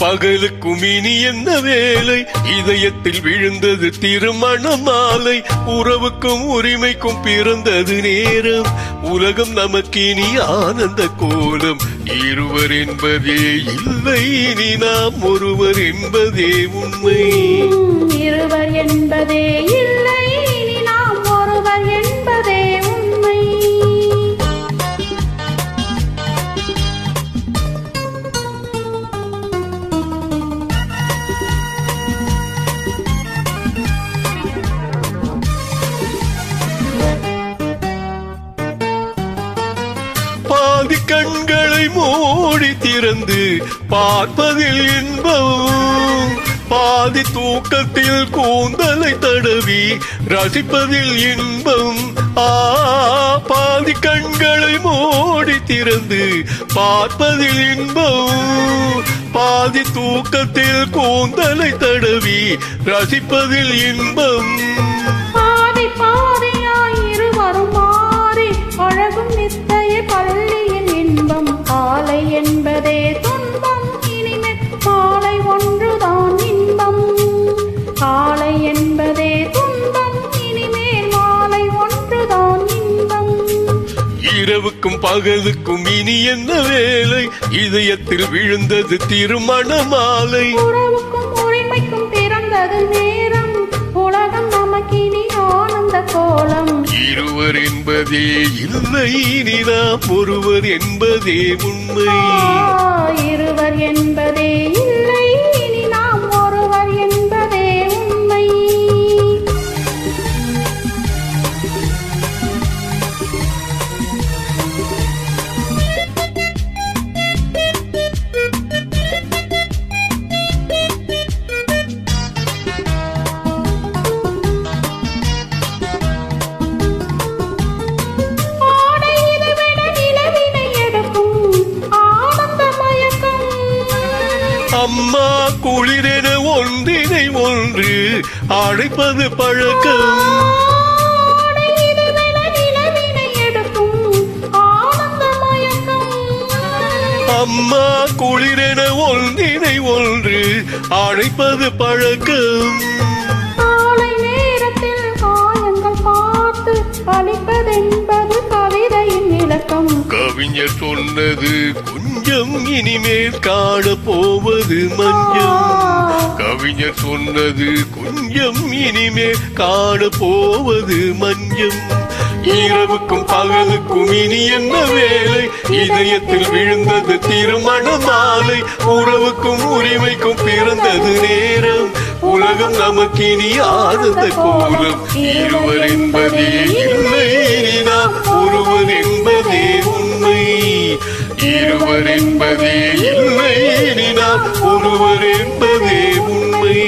பகலுக்கும் இனி என்ன வேலை, இதயத்தில் விழுந்தது திருமண மாலை. உறவுக்கும் உரிமைக்கும் பிறந்தது நேரம், உலகம் நமக்கு இனி ஆனந்த கோலம். இருவர் என்பதே இல்லை, இனி நாம் ஒருவர் என்பதே உண்மை. இருவர் என்பதே இல்லை, இனி நாம் ஒருவர் என்பதே உண்மை. பாதி கண்களை மூடி திறந்து பார்ப்பதில் இன்பம், பாதி தூக்கத்தில் கூந்தலை தடவி ரசிப்பதில் இன்பம். பாதி கண்களை மூடி திறந்து பார்ப்பதில் இன்பம், பாதி தூக்கத்தில் கூந்தலை தடவி ரசிப்பதில் இன்பம். பாதி பாதியாய் இருவரும் மாறி அழகும் நித்தைய பள்ளியின் இன்பம். காலை என்பதே துன்பம், இனிமேல் மாலை ஒன்றுதான் இன்பம். காலை என்பதே துன்பம், இனிமேல் மாலை ஒன்றுதான் இன்பம். இரவுக்கும் பகலுக்கும் இனி என்ன வேலை, இதயத்தில் விழுந்தது திருமண மாலை. உறவுக்கும் உரிமைக்கும் பிறந்தது நேரம், உலகம் நமக்கினி ஆனந்த கோலம். இருவர் என்பதே இல்லை, இனி நாம் ஒருவர் என்பதே உண்மை. இருவர் என்பதே இல்லை, இனி நாம் ஒருவர் என்பதே உண்மை. ஆடையினை விட நிலவினை எடுக்கும் ஆனந்த மயக்கம். அம்மா குளிரென ஒன்றினை ஒன்று அழைப்பது பழக்கம். ஆடையினை விட நிலவினை எடுக்கும் ஆனந்த மயக்கம். அம்மா குளிரென ஒன்றினை ஒன்று அழைப்பது பழக்கம். காலை நேரத்தில் காயங்கள் பார்த்து அளிப்பதென்பது கவிதையின் இலக்கம். கவிஞர் சொன்னது கொஞ்சம், இனிமேல் காண போவது மஞ்சம். கவிஞர் சொன்னது கொஞ்சம், இனிமேல் காண போவது மஞ்சம். இரவுக்கும் பகலுக்கும் இனி என்ன வேலை, இதயத்தில் விழுந்தது திருமண மாலை. உறவுக்கும் உரிமைக்கும் பிறந்தது நேரம், உலகம் நமக்கு இனி ஆனந்த கோலம். இருவர் என்பதே இல்லை, இனி நாம் ஒருவர் என்பதே உண்மை. இருவர் என்பதே இல்லை, இனி நாம் ஒருவர் என்பதே உண்மை.